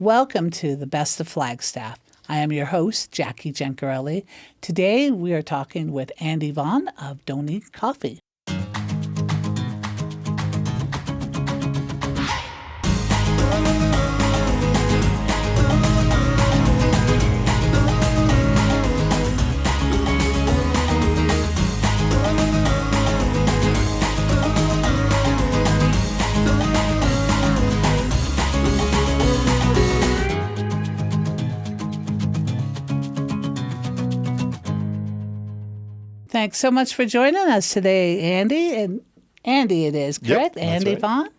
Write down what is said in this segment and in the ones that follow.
Welcome to the Best of Flagstaff. I am your host, Jacque Gencarelle. Today we are talking with Andy Vaughan of Doni Coffee. Thanks so much for joining us today, Andy. And Andy it is, correct? Yep, Andy Vaughan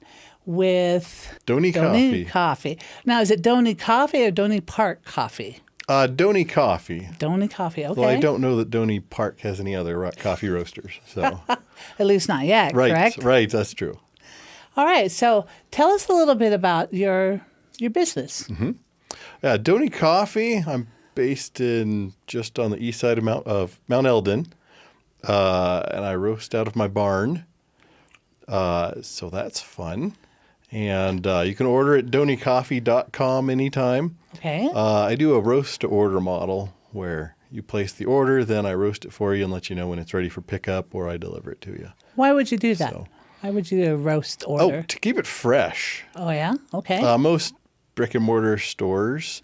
with Doni Coffee. Coffee. Now, is it Doni Coffee or Doni Park Coffee? Doni Coffee. Doni Coffee, okay. Well, I don't know that Doni Park has any other coffee roasters. So At least not yet, correct? Right, that's true. All right, so tell us a little bit about your business. Yeah, Doni Coffee, I'm based in just on the east side of Mount Elden. And I roast out of my barn, so that's fun. And you can order at donicoffee.com anytime. Okay. I do a roast-to-order model where you place the order, then I roast it for you and let you know when it's ready for pickup, or I deliver it to you. Why would you do that? So- Why would you do a roast order? Oh, to keep it fresh. Oh, yeah? Okay. Most brick-and-mortar stores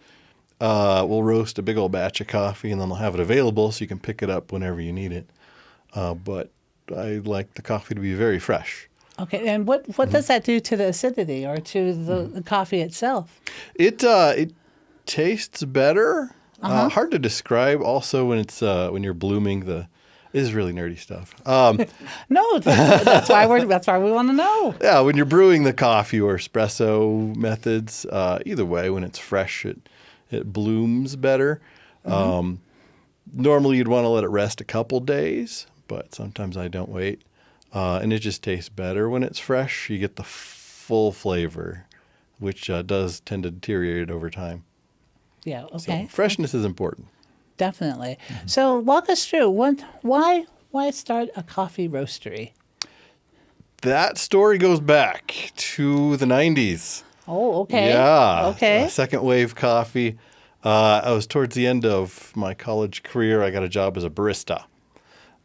will roast a big old batch of coffee, and then they'll have it available so you can pick it up whenever you need it. But I like the coffee to be very fresh. Okay, and what does that do to the acidity or to the coffee itself? It tastes better. Hard to describe. Also, when you're blooming, this is really nerdy stuff. No, that's why we want to know. Yeah, when you're brewing the coffee or espresso methods, either way, when it's fresh, it blooms better. Normally, you'd want to let it rest a couple days, but sometimes I don't wait. And it just tastes better when it's fresh. You get the full flavor, which does tend to deteriorate over time. Yeah, okay. So freshness is important. Definitely. So walk us through, why start a coffee roastery? That story goes back to the 90s. Oh, okay. Yeah. Okay. Second wave coffee. I was towards the end of my college career. I got a job as a barista.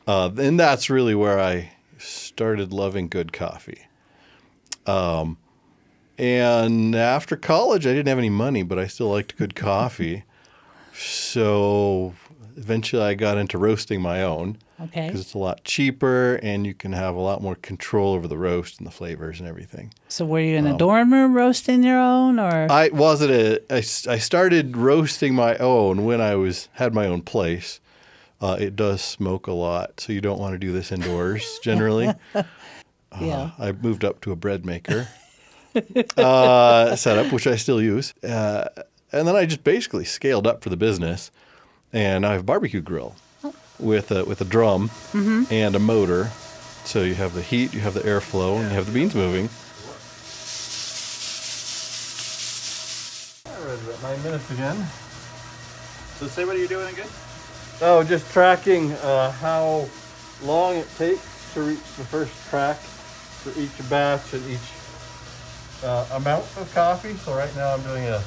And that's really where I started loving good coffee. And after college, I didn't have any money, but I still liked good coffee. So eventually I got into roasting my own. Okay. Because it's a lot cheaper and you can have a lot more control over the roast and the flavors and everything. So were you in a dorm room roasting your own, or? I started roasting my own when I had my own place. It does smoke a lot, so you don't want to do this indoors generally. Yeah. I moved up to a bread maker setup, which I still use. And then I just basically scaled up for the business. And I have a barbecue grill with a drum and a motor. So you have the heat, you have the airflow, and you have the beans moving. All right, about 9 minutes again. So say what are you doing again? Oh, just tracking how long it takes to reach the first track for each batch and each amount of coffee. So right now I'm doing a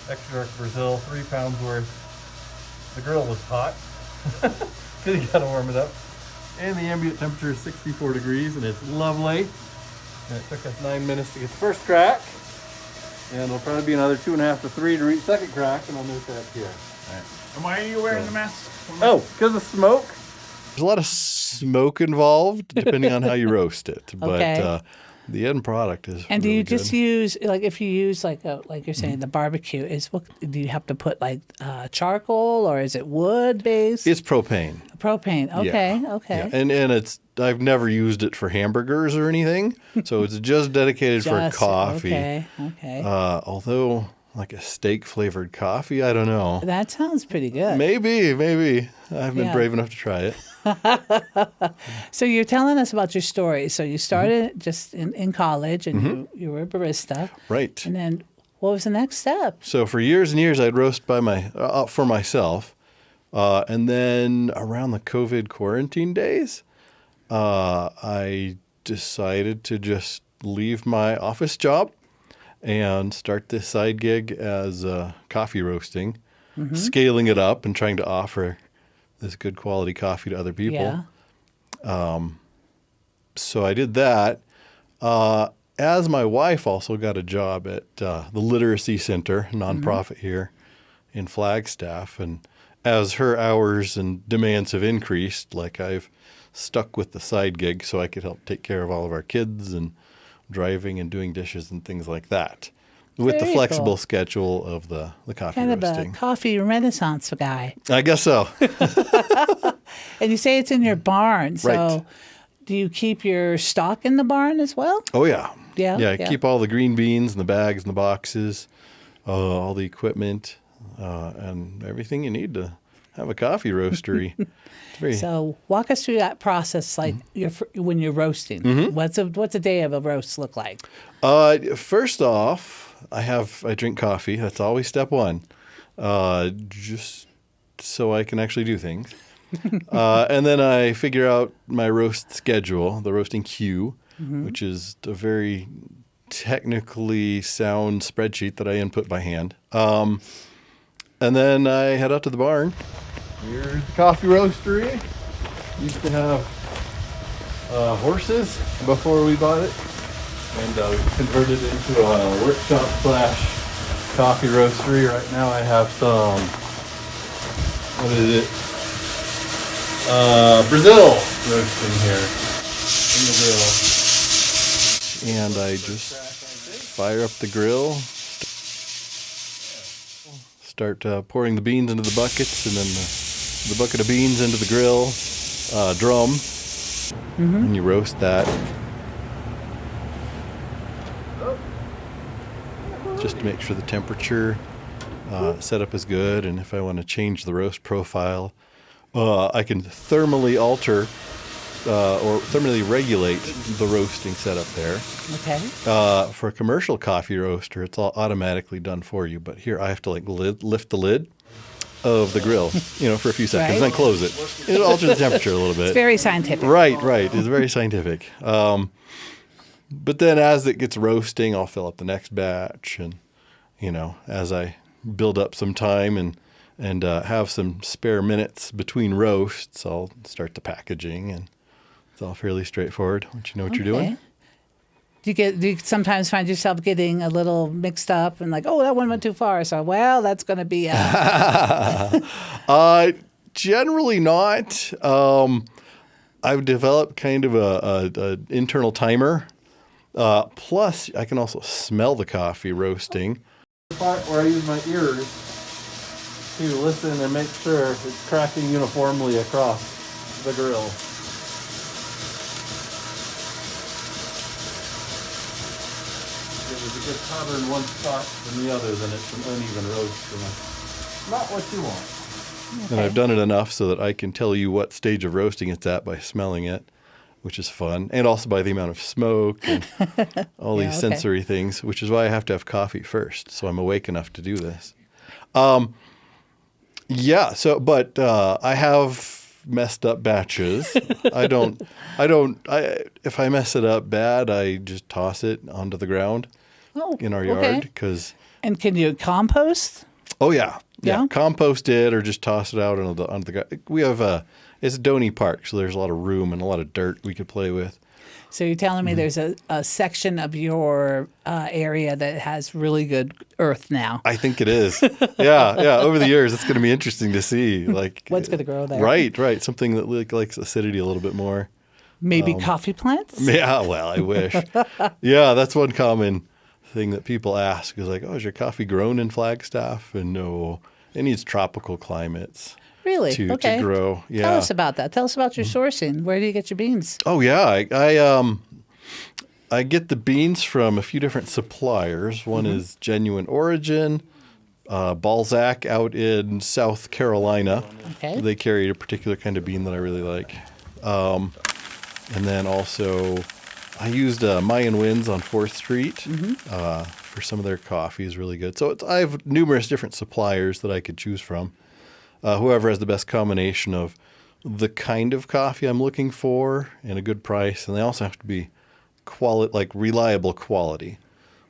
extra dark Brazil, 3 pounds worth. The grill was hot because you got to warm it up. And the ambient temperature is 64 degrees and it's lovely. And it took us 9 minutes to get the first crack. And it'll probably be another 2.5 to 3 to reach second crack, and I'll note that here. All right. And why are you wearing the mask? Oh, because of smoke. There's a lot of smoke involved, depending on how you roast it. But Okay. the end product is. And do really you just good. use, like, if you use like you're saying, the barbecue do you have to put like charcoal, or is it wood based? It's propane. Propane. Okay. Yeah. Okay. Yeah. And I've never used it for hamburgers or anything, so it's just dedicated for coffee. Okay. Although, like a steak flavored coffee, I don't know. That sounds pretty good. Maybe. I haven't been Yeah. brave enough to try it. So you're telling us about your story. So you started just in college, and you were a barista. Right. And then what was the next step? So for years and years, I'd roast for myself. And then around the COVID quarantine days, I decided to just leave my office job and start this side gig as coffee roasting, scaling it up and trying to offer this good quality coffee to other people. Yeah. So I did that. As my wife also got a job at the Literacy Center, nonprofit here in Flagstaff. And as her hours and demands have increased, like I've stuck with the side gig so I could help take care of all of our kids and driving and doing dishes and things like that. With the Very flexible cool. schedule of the coffee Kind of roasting. a coffee renaissance guy. I guess so. And you say it's in your barn. So Right. do you keep your stock in the barn as well? Oh, yeah. Yeah, Yeah, yeah. keep all the green beans and the bags and the boxes, all the equipment, and everything you need to have a coffee roastery. It's very, So walk us through that process, like when you're roasting. What's a day of a roast look like? first off, I drink coffee. That's always step one, just so I can actually do things. And then I figure out my roast schedule, the roasting queue, which is a very technically sound spreadsheet that I input by hand. And then I head out to the barn. Here's the coffee roastery. Used to have horses before we bought it. And we converted it into a workshop / coffee roastery. Right now I have some, what is it? Brazil roasting here in the grill. And I just fire up the grill, start pouring the beans into the buckets, and then the bucket of beans into the grill drum, and you roast that. Just to make sure the temperature setup is good, and if I want to change the roast profile, I can thermally alter or thermally regulate the roasting setup there. Okay. For a commercial coffee roaster, it's all automatically done for you. But here I have to lift the lid of the grill, for a few seconds, Right. then close it. It alters the temperature a little bit. It's very scientific. Right. It's very scientific. But then as it gets roasting, I'll fill up the next batch, and as I build up some time and have some spare minutes between roasts, I'll start the packaging, and it's all fairly straightforward once you know what you're doing. Do you sometimes find yourself getting a little mixed up and like, oh, that one went too far, so that's going to be Generally not. I've developed kind of a internal timer. Plus, I can also smell the coffee roasting. The part where I use my ears to listen and make sure it's cracking uniformly across the grill. If it's a good hotter in one spot than the other, then it's an uneven roast, and that's not what you want. And I've done it enough so that I can tell you what stage of roasting it's at by smelling it, which is fun, and also by the amount of smoke and all these sensory things, which is why I have to have coffee first, so I'm awake enough to do this. But I have messed up batches. If I mess it up bad, I just toss it onto the ground in our yard. Because. And can you compost? Oh, yeah. Yeah? Compost it or just toss it out onto the ground. We have it's a Doney Park, so there's a lot of room and a lot of dirt we could play with. So you're telling me there's a section of your area that has really good earth now. I think it is. Yeah. Over the years, it's going to be interesting to see. Like What's going to grow there? Right. Something that likes acidity a little bit more. Maybe coffee plants? Yeah, well, I wish. Yeah, that's one common thing that people ask is like, oh, is your coffee grown in Flagstaff? And no, it needs tropical climates. Really? To grow. Yeah. Tell us about that. Tell us about your sourcing. Where do you get your beans? Oh, yeah. I get the beans from a few different suppliers. One is Genuine Origin, Balzac out in South Carolina. Okay. They carry a particular kind of bean that I really like. And then also I used Mayan Winds on 4th Street for some of their coffee is really good. So I have numerous different suppliers that I could choose from. Whoever has the best combination of the kind of coffee I'm looking for and a good price. And they also have to be reliable quality.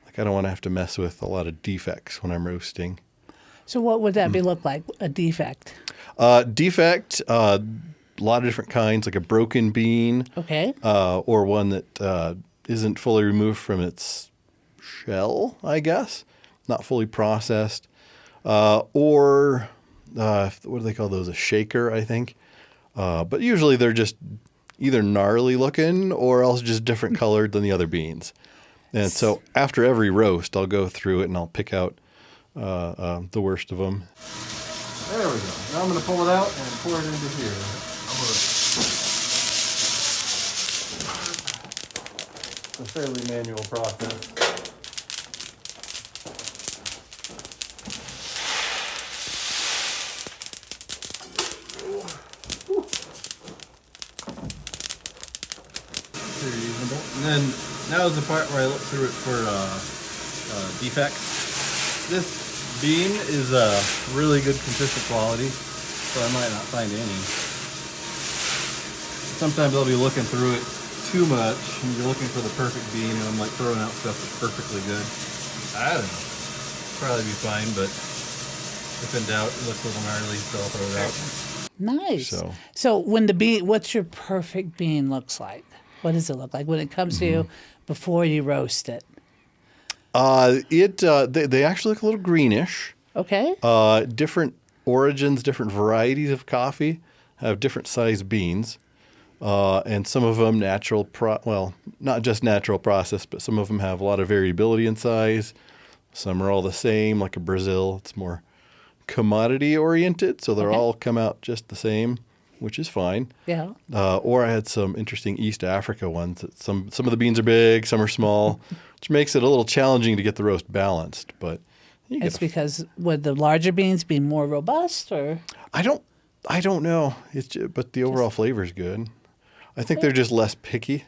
Like I don't want to have to mess with a lot of defects when I'm roasting. So what would that be look like, a defect? Defect, a lot of different kinds, like a broken bean. Okay. Or one that isn't fully removed from its shell, I guess. Not fully processed. Or what do they call those? A shaker, I think. But usually they're just either gnarly looking or else just different colored than the other beans. And so after every roast, I'll go through it and I'll pick out the worst of them. There we go. Now I'm going to pull it out and pour it into here. It's a fairly manual process. Very reasonable. And then now is the part where I look through it for defects. This bean is a really good consistent quality, so I might not find any. Sometimes I'll be looking through it too much, and you're looking for the perfect bean, and I'm like throwing out stuff that's perfectly good. I don't know. Probably be fine, but if in doubt, it looks a little gnarly, so I'll throw it out. Nice. So when the bean, what's your perfect bean looks like? What does it look like when it comes to you before you roast it? They actually look a little greenish. Okay. Different origins, different varieties of coffee have different size beans. And some of them not just natural process, but some of them have a lot of variability in size. Some are all the same, like a Brazil. It's more commodity oriented, so they're all come out just the same, which is fine. Yeah. Or I had some interesting East Africa ones. That some of the beans are big, some are small, which makes it a little challenging to get the roast balanced. But it's because would the larger beans be more robust, or I don't know. But the overall flavor is good. I think they're just less picky.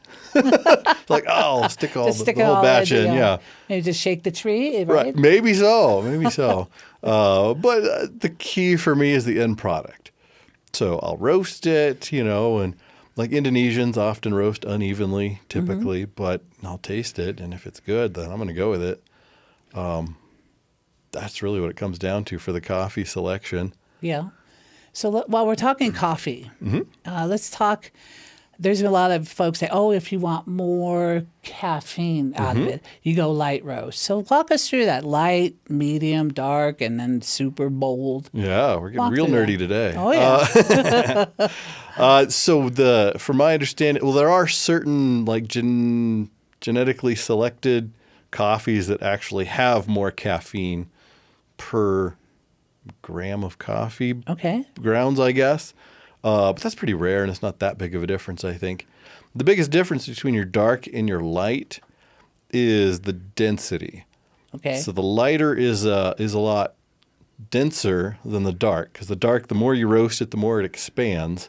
Like, I'll stick the whole batch in. Yeah. Maybe just shake the tree, right? Maybe so. But the key for me is the end product. So I'll roast it, and like Indonesians often roast unevenly, typically, but I'll taste it. And if it's good, then I'm going to go with it. That's really what it comes down to for the coffee selection. Yeah. So while we're talking coffee, let's talk. There's a lot of folks say, if you want more caffeine out of it, you go light roast. So walk us through that: light, medium, dark, and then super bold. Yeah, we're getting real nerdy today. Oh, yeah. So from my understanding, there are certain like genetically selected coffees that actually have more caffeine per gram of coffee grounds, I guess. But that's pretty rare, and it's not that big of a difference, I think. The biggest difference between your dark and your light is the density. Okay. So the lighter is a lot denser than the dark, because the dark, the more you roast it, the more it expands.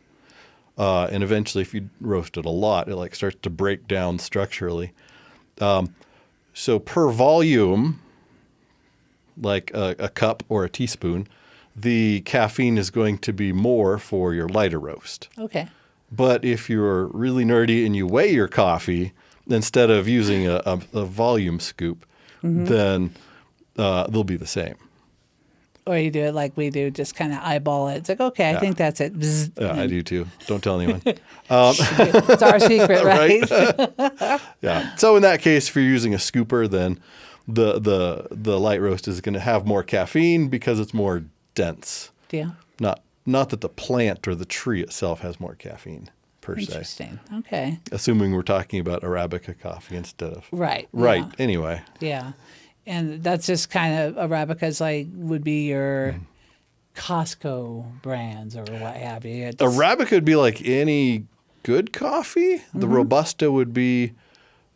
And eventually, if you roast it a lot, it starts to break down structurally. So per volume, like a cup or a teaspoon, the caffeine is going to be more for your lighter roast. Okay. But if you're really nerdy and you weigh your coffee, instead of using a volume scoop, then they'll be the same. Or you do it like we do, just kind of eyeball it. It's like, okay, I think that's it. Bzz. Yeah, I do too. Don't tell anyone. It's our secret, right? Yeah. So in that case, if you're using a scooper, then the light roast is going to have more caffeine because it's more dense. Yeah. Not that the plant or the tree itself has more caffeine per se. Interesting. Okay. Assuming we're talking about Arabica coffee instead of right. Right. Yeah. Anyway. Yeah, and that's just kind of Arabica's would be your Costco brands or what have you. Arabica would be like any good coffee. The Robusta would be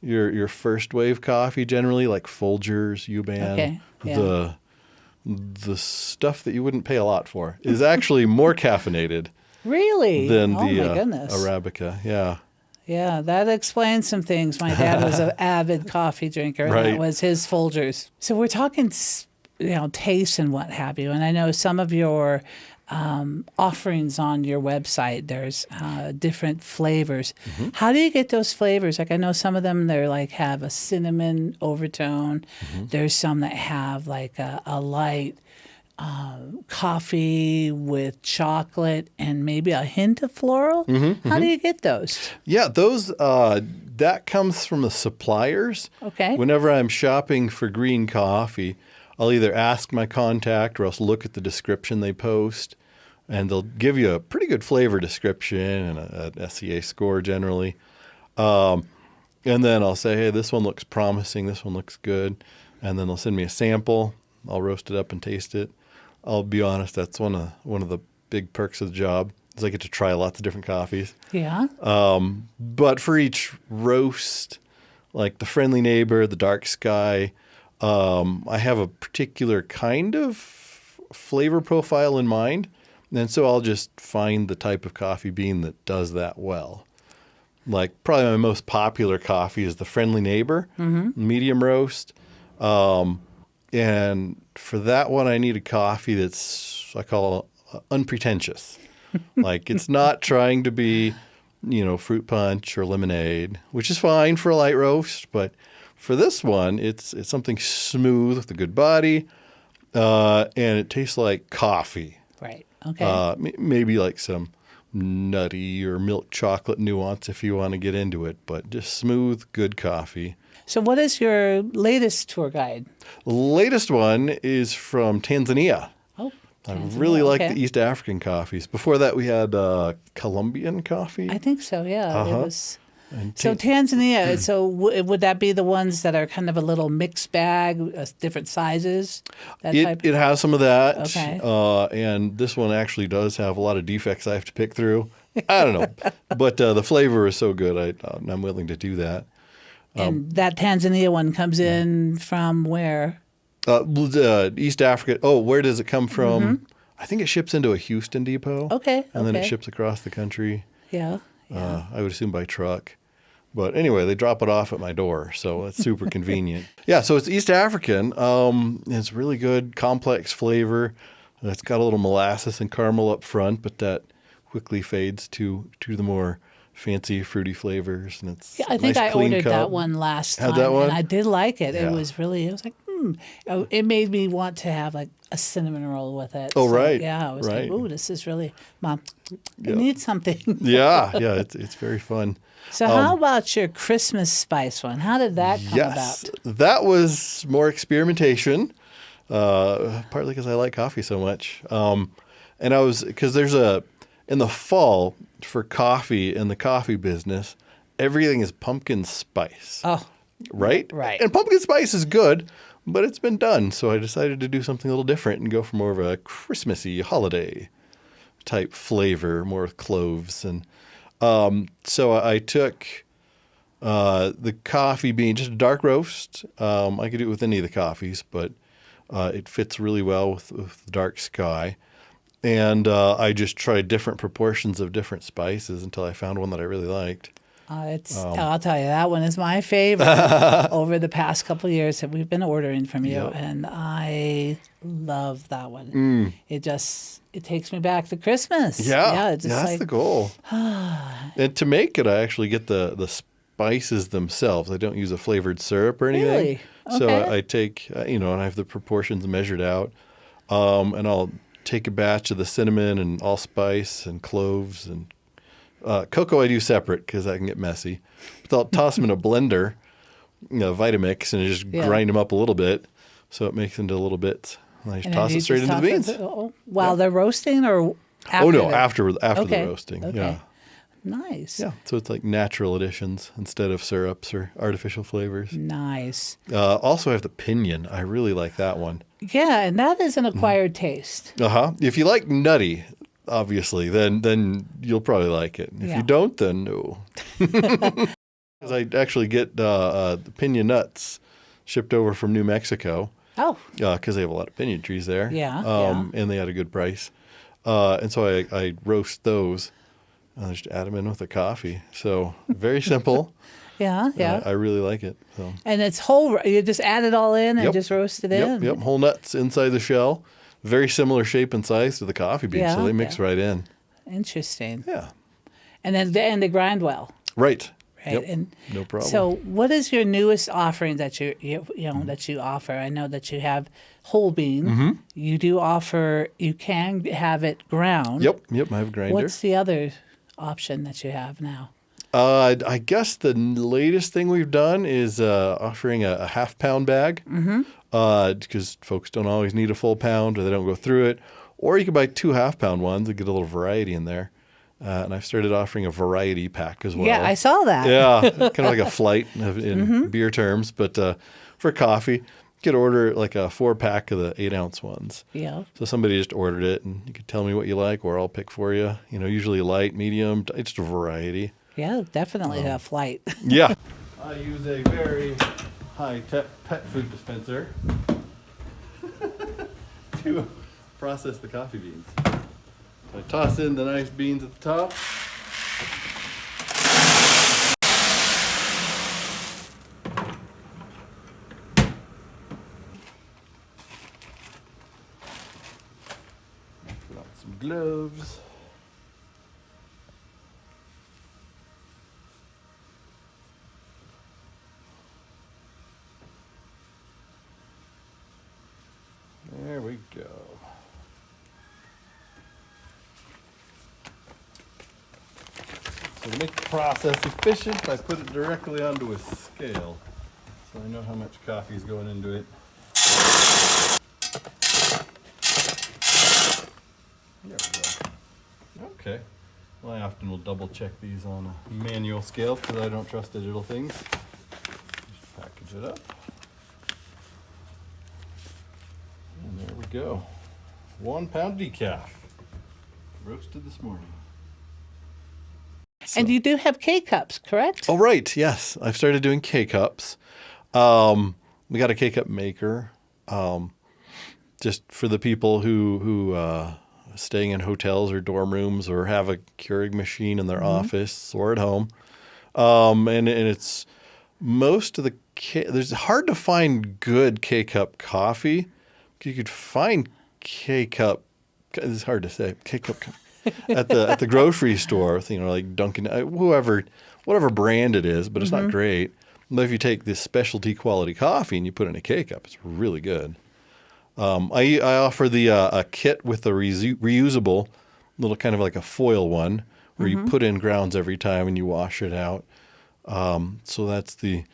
your first wave coffee generally, like Folgers, U-Ban. Okay. Yeah. The stuff that you wouldn't pay a lot for is actually more caffeinated. Really? Than my the goodness. Arabica. Yeah. Yeah, that explains some things. My dad was an avid coffee drinker, and that was his Folgers. So we're talking, taste and what have you. And I know some of your offerings on your website. There's different flavors. How do you get those flavors? Like I know some of them they're like have a cinnamon overtone. There's some that have like a light coffee with chocolate and maybe a hint of floral. How do you get those? Yeah, those that comes from the suppliers. Okay. Whenever I'm shopping for green coffee, I'll either ask my contact or else look at the description they post, and they'll give you a pretty good flavor description and an SEA score generally. And then I'll say, hey, this one looks promising, this one looks good. And then they'll send me a sample. I'll roast it up and taste it. I'll be honest, that's one of the big perks of the job is I get to try lots of different coffees. Yeah. But for each roast, like the Friendly Neighbor, the Dark Sky, I have a particular kind of flavor profile in mind. And so I'll just find the type of coffee bean that does that well. Like probably my most popular coffee is the Friendly Neighbor, medium roast. And for that one, I need a coffee that's, I call unpretentious. Like it's not trying to be, fruit punch or lemonade, which is fine for a light roast. But for this one, it's something smooth with a good body, and it tastes like coffee. Right. Okay. Maybe like some nutty or milk chocolate nuance if you want to get into it, but just smooth, good coffee. So what is your latest tour guide? The latest one is from Tanzania. Oh, I really like the East African coffees. Before that, we had Colombian coffee. I think so, yeah. It was. And So Tanzania, so would that be the ones that are kind of a little mixed bag, different sizes? It has some of that. Okay. And this one actually does have a lot of defects I have to pick through. I don't know. But the flavor is so good, I'm willing to do that. And that Tanzania one comes in from where? East Africa. Oh, where does it come from? I think it ships into a Houston depot. Okay. And then it ships across the country. Yeah. I would assume by truck. But anyway, they drop it off at my door, so it's super convenient. Yeah, so it's East African. It's really good, complex flavor. It's got a little molasses and caramel up front, but that quickly fades to the more fancy, fruity flavors. And it's I think nice, I clean ordered cup. that one last time, Had that one? and I did like it. Yeah. It was like, It made me want to have like a cinnamon roll with it. Oh, right. Yeah, I was Right. like, ooh, this is really, Mom, I need something. Yeah, it's very fun. So how about your Christmas spice one? How did that come Yes, about? that was more experimentation, partly because I like coffee so much. And because in the fall for coffee in the coffee business, everything is pumpkin spice. Oh, right? right. And pumpkin spice is good, but it's been done. So I decided to do something a little different and go for more of a Christmassy holiday type flavor, more with cloves. And so I took the coffee bean, just a dark roast. I could do it with any of the coffees, but it fits really well with the Dark Sky. And I just tried different proportions of different spices until I found one that I really liked. I'll tell you, that one is my favorite over the past couple of years that we've been ordering from you, and I love that one. It takes me back to Christmas. Yeah, just that's the goal. And to make it, I actually get the spices themselves. I don't use a flavored syrup or anything. Really? Okay. So I take, and I have the proportions measured out, and I'll take a batch of the cinnamon and allspice and cloves and cocoa I do separate because that can get messy. But I'll toss them in a blender, Vitamix, and just grind them up a little bit so it makes into little bits. And I just toss it straight into the beans. While they're roasting or after? Oh, no, after the roasting. Okay. Yeah. Nice. Yeah, so it's like natural additions instead of syrups or artificial flavors. Nice. Also, I have the pinyon. I really like that one. Yeah, and that is an acquired taste. If you like nutty, obviously, then you'll probably like it. If you don't, then no. Because I actually get the pinyon nuts shipped over from New Mexico. Oh. Because they have a lot of pinyon trees there. Yeah. And they had a good price. And so I roast those. I just add them in with the coffee. So very simple. Yeah. I really like it. So. And it's whole. You just add it all in and just roast it in. Yep. Whole nuts inside the shell. very similar shape and size to the coffee beans, Yeah, so they mix right in. Interesting. Yeah. And then they grind well. Right. Right. Yep. And No problem. so, what is your newest offering that that you offer? I know that you have whole bean. Mm-hmm. You do offer. You can have it ground. Yep. I have a grinder. What's the other option that you have now? I guess the latest thing we've done is offering a half-pound bag. Because folks don't always need a full pound, or they don't go through it. Or you can buy 2 half-pound ones and get a little variety in there. And I've started offering a variety pack as well. Yeah, I saw that. Yeah, kind of like a flight in beer terms. But for coffee, you could order like a 4-pack of the 8-ounce ones. Yeah. So somebody just ordered it, and you could tell me what you like, or I'll pick for you. Usually light, medium, just a variety. Yeah, definitely a flight. Yeah. I use a very high-tech pet food dispenser to process the coffee beans. So I toss in the nice beans at the top. Put on some gloves. There we go. So to make the process efficient, I put it directly onto a scale, so I know how much coffee is going into it. There we go. Okay. Well, I often will double check these on a manual scale because I don't trust digital things. Just package it up. And there we go. 1 pound decaf. Roasted this morning. And you do have K-cups, correct? Oh, right. Yes. I've started doing K-cups. We got a K-cup maker just for the people who staying in hotels or dorm rooms or have a Keurig machine in their office or at home. And it's most of the there's hard to find good K-cup coffee. You could find K-cup. It's hard to say. K-cup at the grocery store, like Dunkin', whatever brand it is, but it's not great. But if you take this specialty quality coffee and you put it in a K-cup, it's really good. I offer the a kit with a reusable, little kind of like a foil one, where you put in grounds every time and you wash it out. So that's the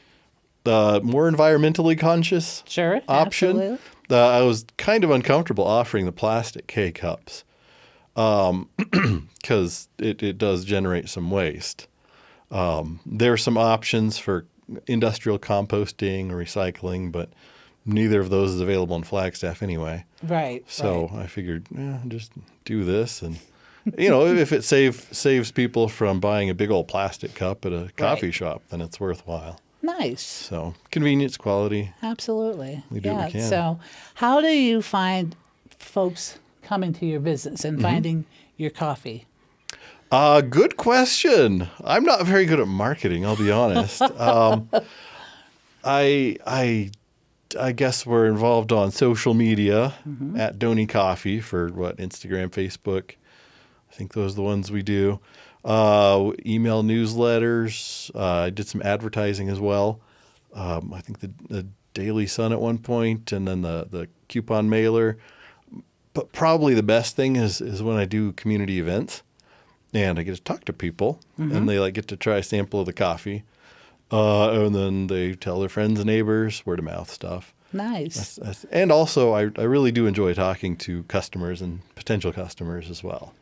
more environmentally conscious option. Absolutely. I was kind of uncomfortable offering the plastic K-cups because it does generate some waste. There are some options for industrial composting or recycling, but neither of those is available in Flagstaff anyway. Right. So I figured, just do this. And, if it saves people from buying a big old plastic cup at a coffee shop, then it's worthwhile. Nice. So convenience, quality. Absolutely. We do what we can. So how do you find folks coming to your business and finding your coffee? Good question. I'm not very good at marketing, I'll be honest. I guess we're involved on social media at Doni Coffee for Instagram, Facebook. I think those are the ones we do. Email newsletters. I did some advertising as well. I think the Daily Sun at one point, and then the coupon mailer. But probably the best thing is when I do community events, and I get to talk to people, and they get to try a sample of the coffee, and then they tell their friends and neighbors, word of mouth stuff. Nice. And also, I really do enjoy talking to customers and potential customers as well.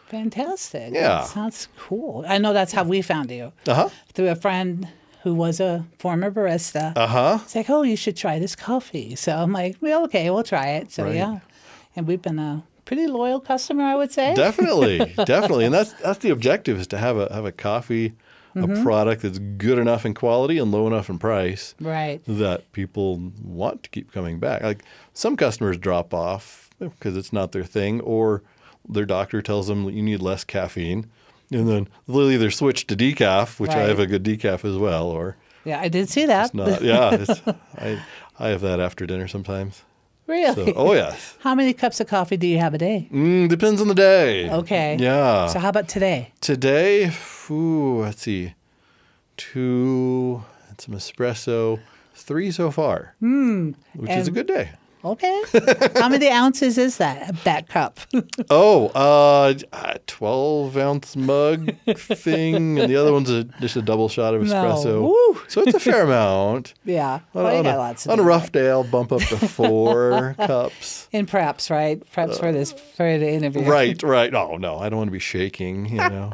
Fantastic. Yeah. That sounds cool. I know that's how we found you. Through a friend who was a former barista. It's like, oh, you should try this coffee. So I'm like, well, okay, we'll try it. So yeah. And we've been a pretty loyal customer, I would say. Definitely. And that's the objective, is to have a coffee, a product that's good enough in quality and low enough in price. Right. That people want to keep coming back. Like some customers drop off because it's not their thing, or their doctor tells them you need less caffeine, and then they'll either switch to decaf, which I have a good decaf as well, or I did see that. it's not. Yeah, I have that after dinner sometimes. Really? So, oh, yes. How many cups of coffee do you have a day? Depends on the day. Okay. Yeah. So how about today? Today, let's see. 2, that's some espresso. 3 so far, which is a good day. Okay. How many ounces is that cup? 12-ounce mug thing, and the other one's just a double shot of espresso. Woo. So it's a fair amount. Yeah. On, Well, you on got a, lots of on a them. rough day, I'll bump up to 4 cups. In preps, right? Preps for the interview. Right. Oh, no, I don't want to be shaking, you know.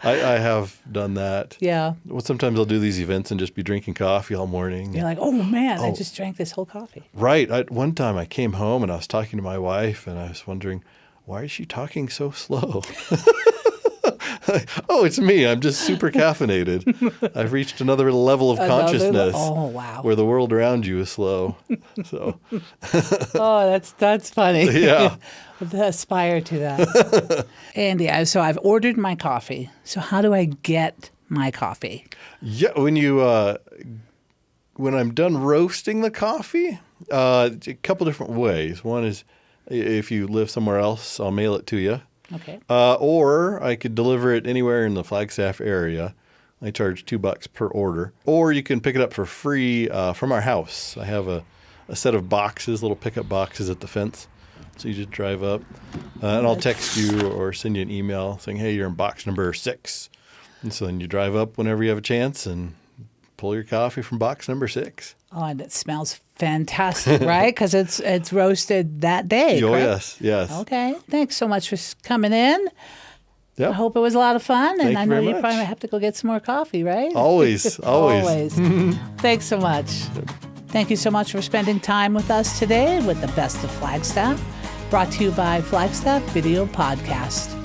I have done that. Yeah. Well, sometimes I'll do these events and just be drinking coffee all morning. You're like, oh, man, I just drank this whole coffee. Right. One time I came home and I was talking to my wife and I was wondering, why is she talking so slow? Oh, it's me. I'm just super caffeinated. I've reached another level of consciousness. Oh, wow. Where the world around you is slow. So. Oh, that's funny. Yeah. Aspire to that. Andy, so I've ordered my coffee. So how do I get my coffee? Yeah, when I'm done roasting the coffee, a couple different ways. One is if you live somewhere else, I'll mail it to you. Okay. Or I could deliver it anywhere in the Flagstaff area. I charge $2 per order. Or you can pick it up for free from our house. I have a set of boxes, little pickup boxes at the fence. So you just drive up, and I'll text you or send you an email saying, hey, you're in box number 6. And so then you drive up whenever you have a chance and pull your coffee from box number 6. Oh, and it smells fantastic, right? Because it's roasted that day. Oh, correct? yes. Okay. Thanks so much for coming in. Yep. I hope it was a lot of fun. Thank And I you know very you much. probably have to go get some more coffee, right? Always. Thanks so much. Thank you so much for spending time with us today with the Best of Flagstaff, brought to you by Flagstaff Video Podcast.